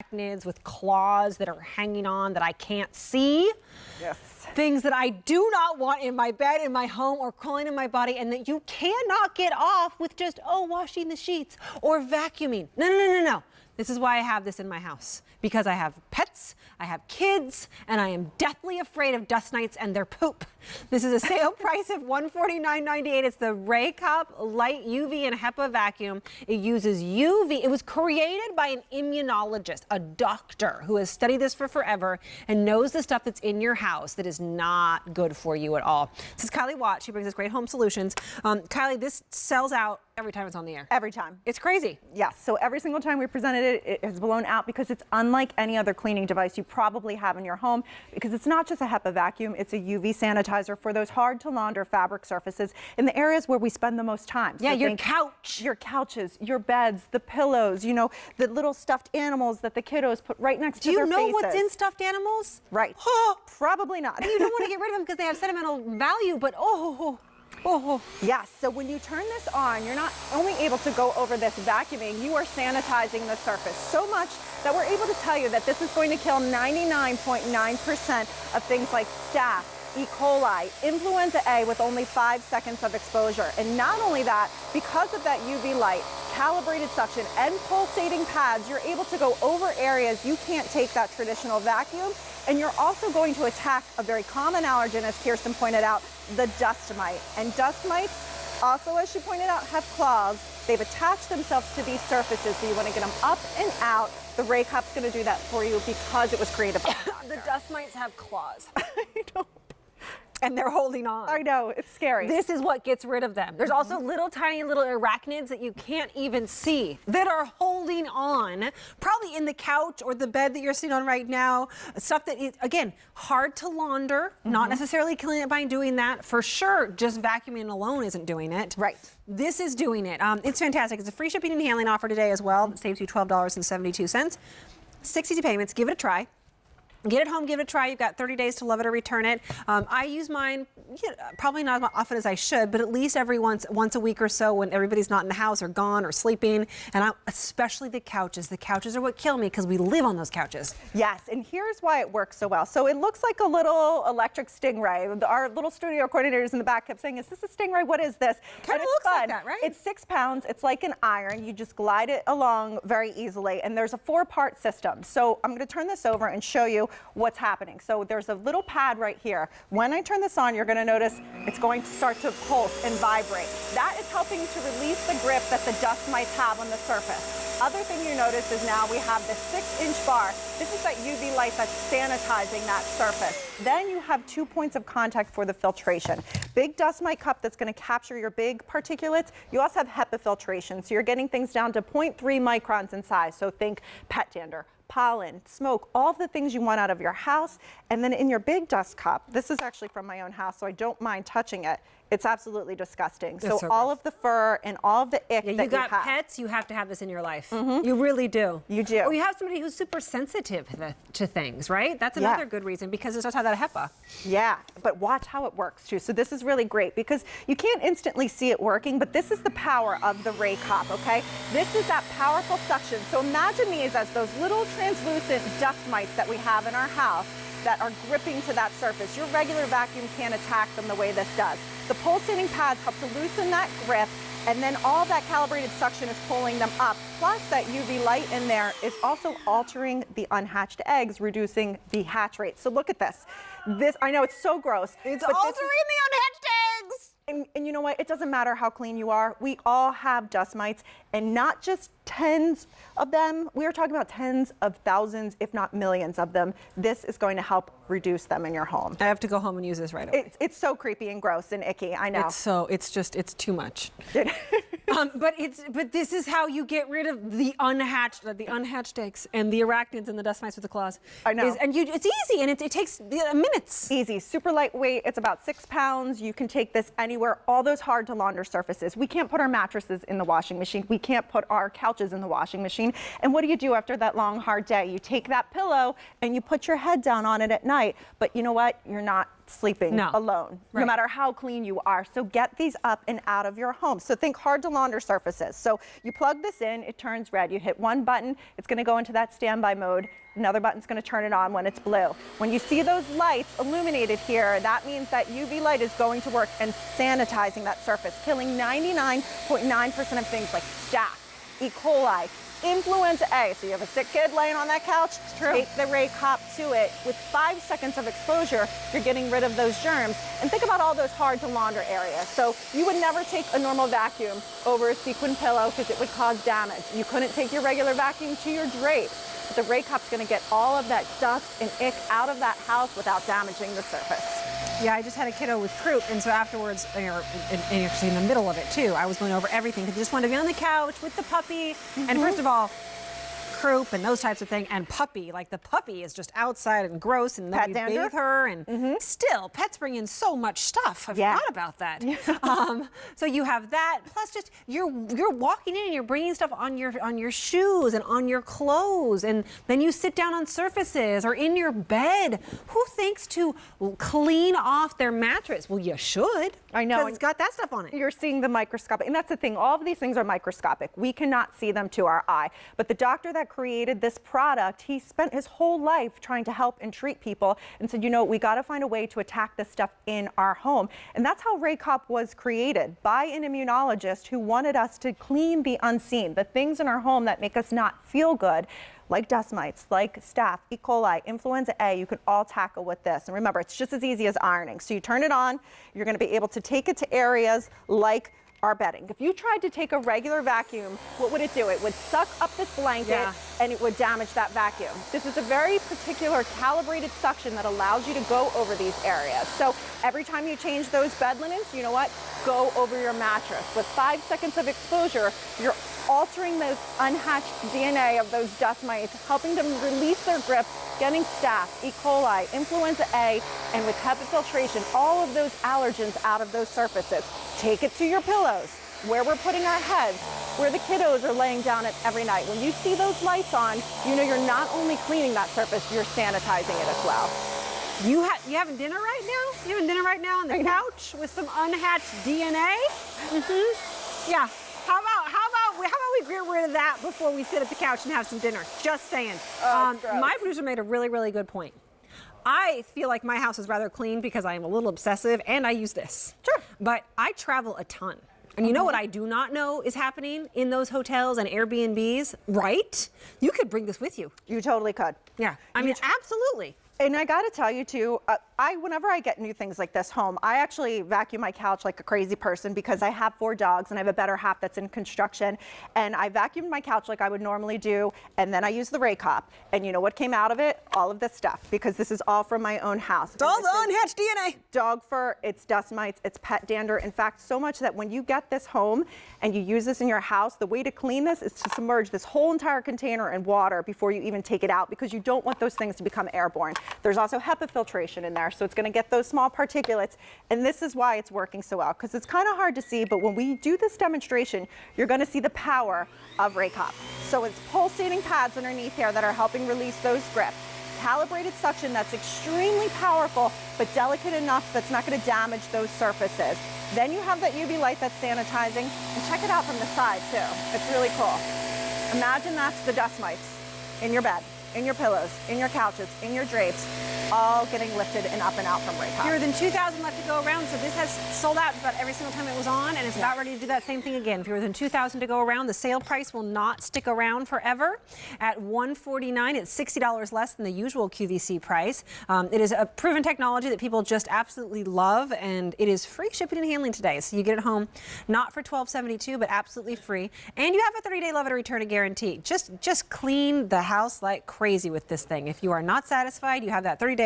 arachnids with claws that are hanging on that I can't see. Yes. Things that I do not want in my bed, in my home, or crawling in my body, and that you cannot get off with just, oh, washing the sheets or vacuuming. No, no, no, no, no. This is why I have this in my house, because I have pets, I have kids, and I am deathly afraid of dust mites and their poop. This is a sale price of $149.98. It's the RAYCOP Lite UV and HEPA vacuum. It uses UV. It was created by an immunologist, a doctor who has studied this for forever and knows the stuff that's in your house that is not good for you at all. This is Kylie Watt. She brings us great home solutions. Kylie, this sells out every time it's on the air. Every time. It's crazy. Yes, so every single time we presented it, it has blown out because it's unlike any other cleaning device you probably have in your home, because it's not just a HEPA vacuum, it's a UV sanitizer for those hard to launder fabric surfaces in the areas where we spend the most time. Yeah, so your couch. Your couches, your beds, the pillows, you know, the little stuffed animals that the kiddos put right next to their faces. Do you know what's in stuffed animals? Right. Probably not. You don't want to get rid of them because they have sentimental value, but Yes, so when you turn this on, you're not only able to go over this vacuuming, you are sanitizing the surface so much that we're able to tell you that this is going to kill 99.9% of things like staph, E. coli, influenza A with only 5 seconds of exposure. And not only that, because of that UV light, calibrated suction, and pulsating pads, you're able to go over areas you can't take that traditional vacuum. And you're also going to attack a very common allergen, as Kirsten pointed out, the dust mite. And dust mites, also as she pointed out, have claws. They've attached themselves to these surfaces, so you want to get them up and out. The RAYCOP's going to do that for you because it was created by the dust mites have claws. I know. And they're holding on. I know, it's scary. This is what gets rid of them. There's also little tiny little arachnids that you can't even see that are holding on, probably in the couch or the bed that you're sitting on right now. Stuff that is, again, hard to launder, not necessarily killing it by doing that. For sure, just vacuuming alone isn't doing it. Right. This is doing it. It's fantastic. It's a free shipping and handling offer today as well. It saves you $12.72. 60 payments. Give it a try. Get it home, give it a try. You've got 30 days to love it or return it. I use mine, probably not as often as I should, but at least every once a week or so when everybody's not in the house or gone or sleeping. And especially the couches. The couches are what kill me because we live on those couches. Yes, and here's why it works so well. So it looks like a little electric stingray. Our little studio coordinators in the back kept saying, is this a stingray? What is this? Kind of looks like that, right? It's 6 pounds. It's like an iron. You just glide it along very easily. And there's a 4-part system. So I'm going to turn this over and show you what's happening. So there's a little pad right here. When I turn this on, you're going to notice it's going to start to pulse and vibrate. That is helping to release the grip that the dust mites have on the surface. Other thing you notice is now we have this 6-inch bar. This is that UV light that's sanitizing that surface. Then you have 2 points of contact for the filtration. Big dust mite cup that's going to capture your big particulates. You also have HEPA filtration, so you're getting things down to 0.3 microns in size. So think pet dander, pollen, smoke, all the things you want out of your house. And then in your big dust cup, this is actually from my own house, so I don't mind touching it. It's absolutely disgusting. So all of the fur and all of the ick that you have. You got pets, you have to have this in your life. You really do. You do. Or you have somebody who's super sensitive to things, right? That's another good reason, because it does have that HEPA. Yeah, but watch how it works too. So this is really great because you can't instantly see it working, but this is the power of the RAYCOP, okay? This is that powerful suction. So imagine these as those little translucent dust mites that we have in our house that are gripping to that surface. Your regular vacuum can't attack them the way this does. The pulsating pads help to loosen that grip, and then all that calibrated suction is pulling them up. Plus that UV light in there is also altering the unhatched eggs, reducing the hatch rate. So look at this. This, I know it's so gross. It's altering the unhatched eggs. And you know what? It doesn't matter how clean you are. We all have dust mites, and not just tens of them. We are talking about tens of thousands, if not millions of them. This is going to help reduce them in your home. I have to go home and use this right away. It's so creepy and gross and icky. I know. It's too much. But this is how you get rid of the unhatched eggs and the arachnids and the dust mites with the claws. I know. It's easy, and it takes minutes. Easy, super lightweight. It's about 6 pounds. You can take this anywhere. All those hard to launder surfaces. We can't put our mattresses in the washing machine. We can't put our couch couches in the washing machine. And what do you do after that long, hard day? You take that pillow and you put your head down on it at night. But you know what? You're not sleeping alone, no matter how clean you are. So get these up and out of your home. So think hard to launder surfaces. So you plug this in, it turns red. You hit one button, it's going to go into that standby mode. Another button's going to turn it on when it's blue. When you see those lights illuminated here, that means that UV light is going to work and sanitizing that surface, killing 99.9% of things like staph, E. coli, influenza A. So you have a sick kid laying on that couch, take the RAYCOP to it. With 5 seconds of exposure, you're getting rid of those germs. And think about all those hard to launder areas. So you would never take a normal vacuum over a sequin pillow because it would cause damage. You couldn't take your regular vacuum to your drapes. But the RAYCOP's going to get all of that dust and ick out of that house without damaging the surface. Yeah, I just had a kiddo with croup, and so afterwards, and actually in the middle of it too, I was going over everything because I just wanted to be on the couch with the puppy. And first of all, croup and those types of things, and puppy, like the puppy is just outside and gross, and then we bathe her, and still, pets bring in so much stuff. I forgot about that. So you have that, plus just you're walking in and you're bringing stuff on your shoes and on your clothes, and then you sit down on surfaces or in your bed. Who thinks to clean off their mattress? Well, you should. I know. Because it's got that stuff on it. You're seeing the microscopic, and that's the thing. All of these things are microscopic. We cannot see them to our eye. But the doctor that created this product, he spent his whole life trying to help and treat people and said, you know, we got to find a way to attack this stuff in our home. And that's how RAYCOP was created, by an immunologist who wanted us to clean the unseen, the things in our home that make us not feel good, like dust mites, like staph, E. coli, influenza A. You can all tackle with this. And remember, it's just as easy as ironing. So you turn it on, you're going to be able to take it to areas like our bedding. If you tried to take a regular vacuum, what would it do? It would suck up this blanket and it would damage that vacuum. This is a very particular calibrated suction that allows you to go over these areas. So every time you change those bed linens, you know what? Go over your mattress. With 5 seconds of exposure, you're altering the unhatched DNA of those dust mites, helping them release their grip, getting staph, E. coli, influenza A, and with HEPA filtration, all of those allergens out of those surfaces. Take it to your pillows, where we're putting our heads, where the kiddos are laying down at every night. When you see those lights on, you know you're not only cleaning that surface, you're sanitizing it as well. You having dinner right now? You having dinner right now on the couch with some unhatched DNA? Yeah. How about we get rid of that before we sit at the couch and have some dinner? Just saying. My producer made a really, really good point. I feel like my house is rather clean because I am a little obsessive and I use this. Sure. But I travel a ton. And you know what I do not know is happening in those hotels and Airbnbs, right? You could bring this with you. You totally could. Yeah. I mean, absolutely. And I got to tell you too, whenever I get new things like this home, I actually vacuum my couch like a crazy person because I have 4 dogs and I have a better half that's in construction. And I vacuumed my couch like I would normally do. And then I used the RAYCOP. And you know what came out of it? All of this stuff, because this is all from my own house. It's all the unhatched DNA. Dog fur, it's dust mites, it's pet dander. In fact, so much that when you get this home and you use this in your house, the way to clean this is to submerge this whole entire container in water before you even take it out, because you don't want those things to become airborne. There's also HEPA filtration in there, so it's going to get those small particulates, and this is why it's working so well, because it's kind of hard to see, but when we do this demonstration, you're going to see the power of RAYCOP. So it's pulsating pads underneath here that are helping release those grips. Calibrated suction that's extremely powerful, but delicate enough that's not going to damage those surfaces. Then you have that UV light that's sanitizing, and check it out from the side too. It's really cool. Imagine that's the dust mites in your bed, in your pillows, in your couches, in your drapes, all getting lifted and up and out from RAYCOP. Fewer than 2,000 left to go around, so this has sold out about every single time it was on, and it's about ready to do that same thing again. Fewer than 2,000 to go around. The sale price will not stick around forever. At $149, it's $60 less than the usual QVC price. It is a proven technology that people just absolutely love, and it is free shipping and handling today. So you get it home, not for $12.72, but absolutely free. And you have a 30-day love it or return it guarantee. Just clean the house like crazy with this thing. If you are not satisfied, you have that 30-day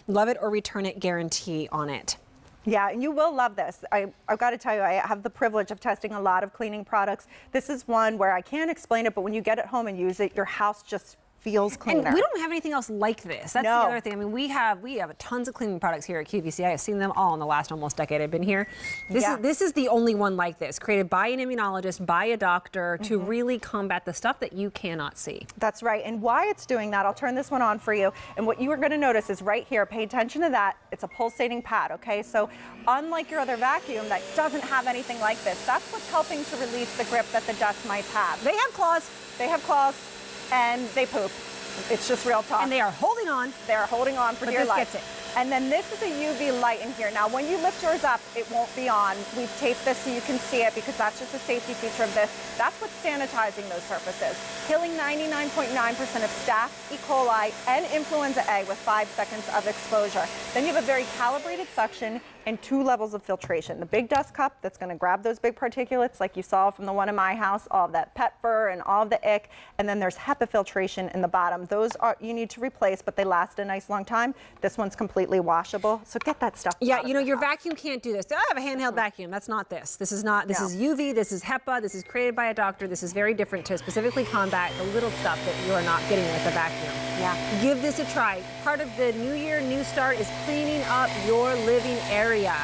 love it or return it guarantee on it. Yeah, and you will love this. I've got to tell you, I have the privilege of testing a lot of cleaning products. This is one where I can't explain it, but when you get it home and use it, your house just feels cleaner. And we don't have anything else like this. That's the No. other thing. I mean, we have tons of cleaning products here at QVC. I have seen them all in the last almost decade I've been here. This is the only one like this, created by an immunologist, by a doctor, to really combat the stuff that you cannot see. That's right. And why it's doing that, I'll turn this one on for you. And what you are going to notice is right here, pay attention to that. It's a pulsating pad, okay? So unlike your other vacuum that doesn't have anything like this, that's what's helping to release the grip that the dust mites have. They have claws. They have claws and they poop. It's just real talk. And they are holding on. They're holding on for But dear this life. gets it. And then this is a UV light in here. Now, when you lift yours up, it won't be on. We've taped this so you can see it because that's just a safety feature of this. That's what's sanitizing those surfaces, killing 99.9% of staph, E. coli, and influenza A with 5 seconds of exposure. Then you have a very calibrated suction and 2 levels of filtration. The big dust cup that's going to grab those big particulates like you saw from the one in my house, all of that pet fur and all of the ick. And then there's HEPA filtration in the bottom. Those are you need to replace, but they last a nice long time. This one's completely washable. So get that stuff. Yeah, out of you know, the your house. vacuum can't do this. I have a handheld vacuum. That's not this. This is not, this is UV, this is HEPA, this is created by a doctor. This is very different to specifically combat the little stuff that you are not getting with a vacuum. Yeah. Give this a try. Part of the New Year, New Start is cleaning up your living area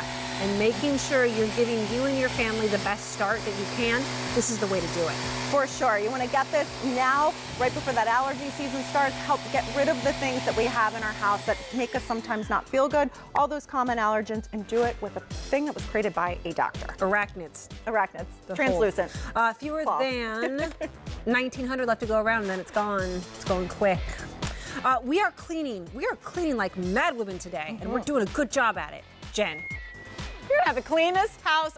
and making sure you're giving you and your family the best start that you can. This is the way to do it. For sure. You want to get this now, right before that allergy season starts. Help get rid of the things that we have in our house that make us sometimes not feel good, all those common allergens, and do it with a thing that was created by a doctor. Arachnids. Arachnids. The Translucent. Fewer Claws. than 1,900 left to go around, and then it's gone. It's going quick. We are cleaning like mad women today, and we're doing a good job at it. Jen. You're gonna have the cleanest house